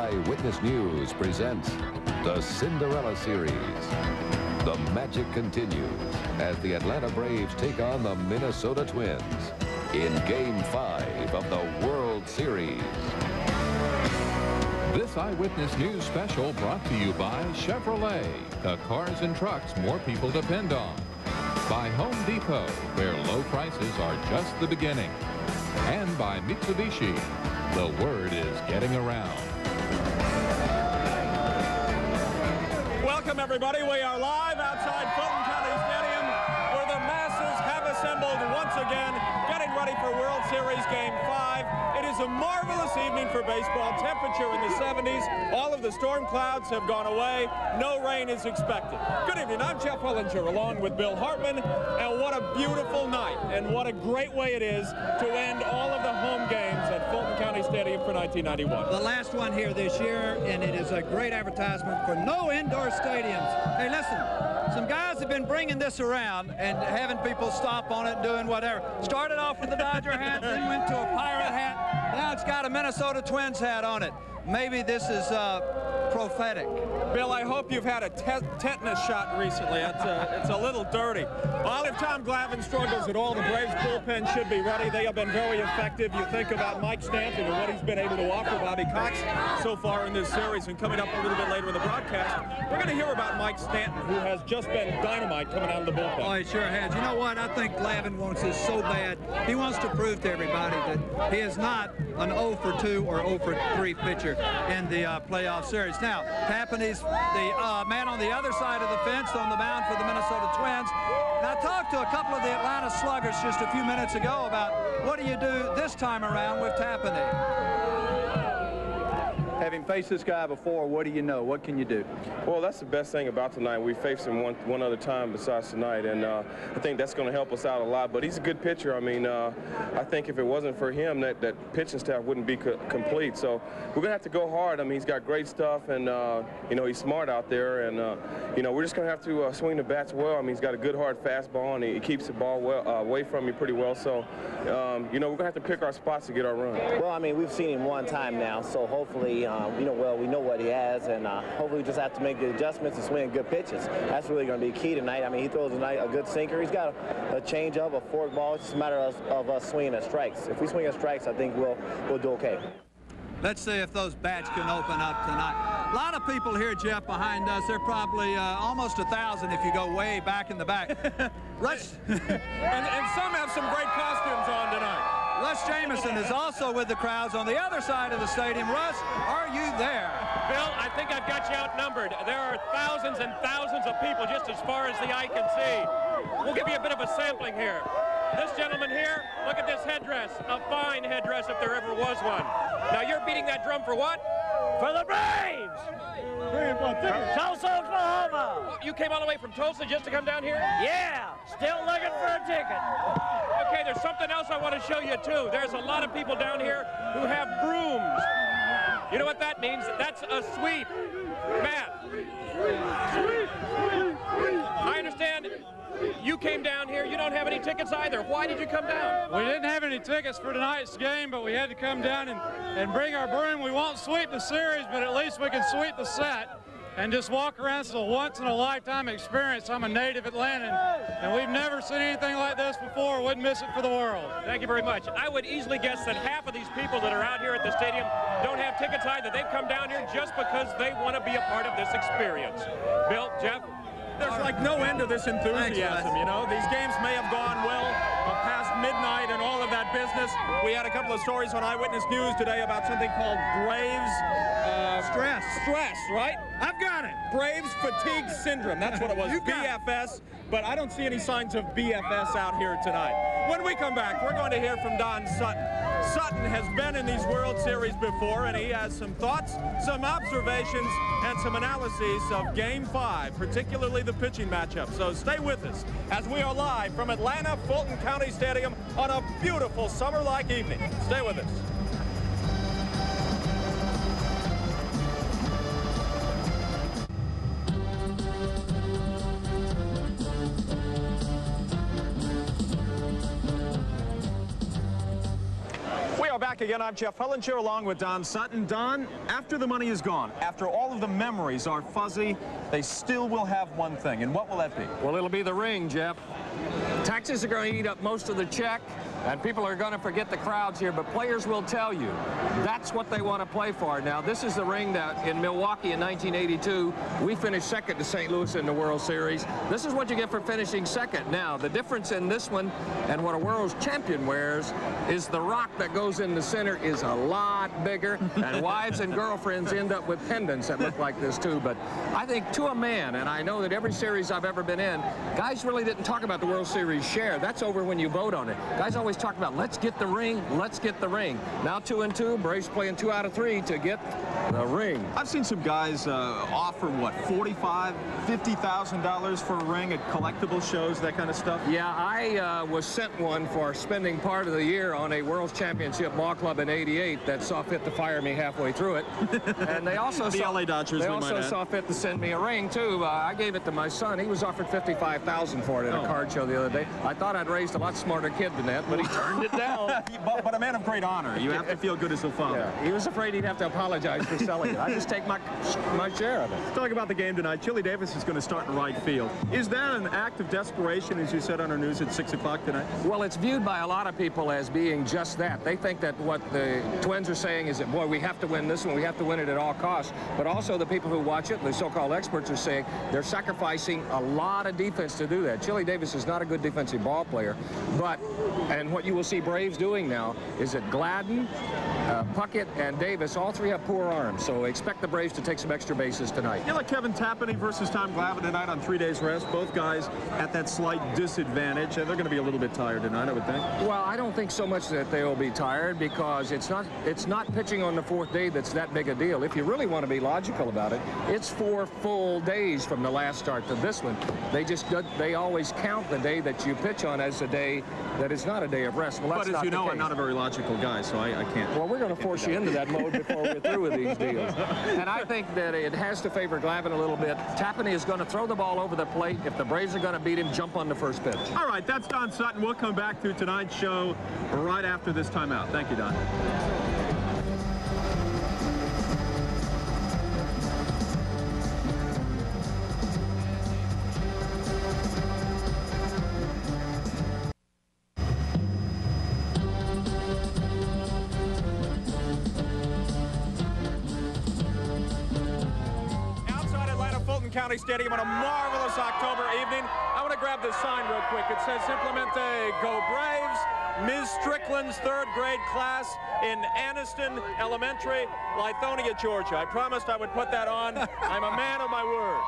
Eyewitness News presents the Cinderella Series. The magic continues as the Atlanta Braves take on the Minnesota Twins in Game 5 of the World Series. This Eyewitness News special brought to you by Chevrolet, the cars and trucks more people depend on. By Home Depot, where low prices are just the beginning. And by Mitsubishi, the word is getting around. Welcome, everybody. We are live outside Fulton County Stadium, where the masses have assembled once again, getting ready for World Series Game 5. It is a marvelous evening for baseball. Temperature in the 70s. All of the storm clouds have gone away. No rain is expected. Good evening. I'm Jeff Hullinger, along with Bill Hartman. And what a beautiful night, and what a great way it is to end all of the home games at Fulton County Stadium for 1991. The last one here this year, and it is a great advertisement for no indoor stadiums. Hey, listen, some guys have been bringing this around and having people stop on it and doing whatever. Started off with the Dodger hat, then went to a Pirate hat. Now it's got a Minnesota Twins hat on it. Maybe this is prophetic. Bill, I hope you've had a tetanus shot recently. It's a little dirty. Well, if Tom Glavine struggles at all, the Braves bullpen should be ready. They have been very effective. You think about Mike Stanton and what he's been able to offer Bobby Cox so far in this series. And coming up a little bit later in the broadcast, we're going to hear about Mike Stanton, who has just been dynamite coming out of the bullpen. Oh, he sure has. You know what? I think Glavine wants this so bad. He wants to prove to everybody that he is not an 0 for 2 or 0 for 3 pitcher in the playoff series. Now, Tappane's the man on the other side of the fence on the mound for the Minnesota Twins. Now, I talked to a couple of the Atlanta sluggers just a few minutes ago about what do you do this time around with Tappany. Having faced this guy before, what do you know? What can you do? Well, that's the best thing about tonight. We faced him one other time besides tonight, and I think that's going to help us out a lot. But he's a good pitcher. I mean, I think if it wasn't for him, that pitching staff wouldn't be complete. So we're going to have to go hard. I mean, he's got great stuff, and, you know, he's smart out there. And, you know, we're just going to have to swing the bats well. I mean, he's got a good, hard fastball, and he keeps the ball well, away from you pretty well. So, you know, we're going to have to pick our spots to get our run. Well, I mean, we've seen him one time now, so hopefully, you know, well, we know what he has, and hopefully we just have to make the adjustments and swing good pitches. That's really going to be key tonight. I mean, he throws a good sinker. He's got a changeup, a forkball. It's just a matter of us swinging at strikes. If we swing at strikes, I think we'll do okay. Let's see if those bats can open up tonight. A lot of people here, Jeff, behind us. They're probably almost 1,000 if you go way back in the back. Russ, and some have some great costumes on tonight. Russ Jameson is also with the crowds on the other side of the stadium. Russ, are you there? Bill, I think I've got you outnumbered. There are thousands and thousands of people just as far as the eye can see. We'll give you a bit of a sampling here. This gentleman here, look at this headdress. A fine headdress if there ever was one. Now you're beating that drum for what? For the Braves! From Tulsa, Oklahoma. You came all the way from Tulsa just to come down here? Yeah, still looking for a ticket. Okay, there's something else I want to show you too. There's a lot of people down here who have brooms. You know what that means? That's a sweep. Matt. I understand you came down here. You don't have any tickets either. Why did you come down? We didn't have any tickets for tonight's game, but we had to come down and bring our broom. We won't sweep the series, but at least we can sweep the set and just walk around. It's a once-in-a-lifetime experience. I'm a native Atlantan, and we've never seen anything like this before. Wouldn't miss it for the world. Thank you very much. I would easily guess that half of these people that are out here at the stadium don't have tickets either. They've come down here just because they want to be a part of this experience. Bill, Jeff? There's like no end to this enthusiasm, you know. These games may have gone well past midnight and all of that business. We had a couple of stories on Eyewitness News today about something called Braves stress, right? I've got it. Braves fatigue syndrome. That's what it was. BFS. But I don't see any signs of BFS out here tonight. When we come back, we're going to hear from Don Sutton. Sutton has been in these World Series before, and he has some thoughts, some observations, and some analyses of Game 5, particularly the pitching matchup. So stay with us as we are live from Atlanta Fulton County Stadium on a beautiful summer-like evening. Stay with us. back again. I'm Jeff Hellinger along with Don Sutton. Don, after the money is gone, after all of the memories are fuzzy, they still will have one thing. And what will that be? Well, it'll be the ring, Jeff. Taxes are going to eat up most of the check, and people are going to forget the crowds here, but players will tell you that's what they want to play for. Now, this is the ring that in Milwaukee in 1982, we finished second to St. Louis in the World Series. This is what you get for finishing second. Now, the difference in this one and what a world champion wears is the rock that goes in the center is a lot bigger, and wives and girlfriends end up with pendants that look like this too. But I think to a man, and I know that every series I've ever been in, guys really didn't talk about the World Series share. That's over when you vote on it. Guys always talk about, let's get the ring, let's get the ring. Now 2-2, Braves playing 2 out of 3 to get the ring. I've seen some guys offer, what, $45,000, $50,000 for a ring at collectible shows, that kind of stuff? Yeah, I was sent one for spending part of the year on a World Championship ball club in '88 that saw fit to fire me halfway through it. And they also the LA Dodgers, they also saw fit to send me a ring, too. I gave it to my son. He was offered $55,000 for it at a card show the other day. I thought I'd raised a lot smarter kid than that, but he turned it down. but a man of great honor. You have to feel good as a father. Yeah, he was afraid he'd have to apologize for selling it. I just take my share of it. Let's talk about the game tonight. Chili Davis is going to start in right field. Is that an act of desperation, as you said on our news at 6 o'clock tonight? Well, it's viewed by a lot of people as being just that. They think that what the Twins are saying is that, boy, we have to win this one. We have to win it at all costs. But also the people who watch it, the so-called experts, are saying they're sacrificing a lot of defense to do that. Chili Davis is not a good defensive ball player. And what you will see Braves doing now is that Gladden, Puckett, and Davis, all three have poor arms. So expect the Braves to take some extra bases tonight. You like Kevin Tapani versus Tom Glavine tonight on 3 days rest. Both guys at that slight disadvantage. They're going to be a little bit tired tonight, I would think. Well, I don't think so much that they will be tired, because it's not pitching on the 4th day that's that big a deal. If you really want to be logical about it, it's 4 full days from the last start to this one. They always count the day that you pitch on as a day that is not a day of rest. Well, that's but as you know, case. I'm not a very logical guy, so I can't. Well, we're going to force you into that mode before we're through with these deals. And I think that it has to favor Glavine a little bit. Tapani is going to throw the ball over the plate. If the Braves are going to beat him, jump on the first pitch. All right, that's Don Sutton. We'll come back to tonight's show right after this timeout. Thank you, Don. County Stadium on a marvelous October evening. I want to grab this sign real quick. It says Simplemente Go Braves. Ms. Strickland's 3rd grade class in Anniston Elementary, Lithonia, Georgia. I promised I would put that on. I'm a man of my word.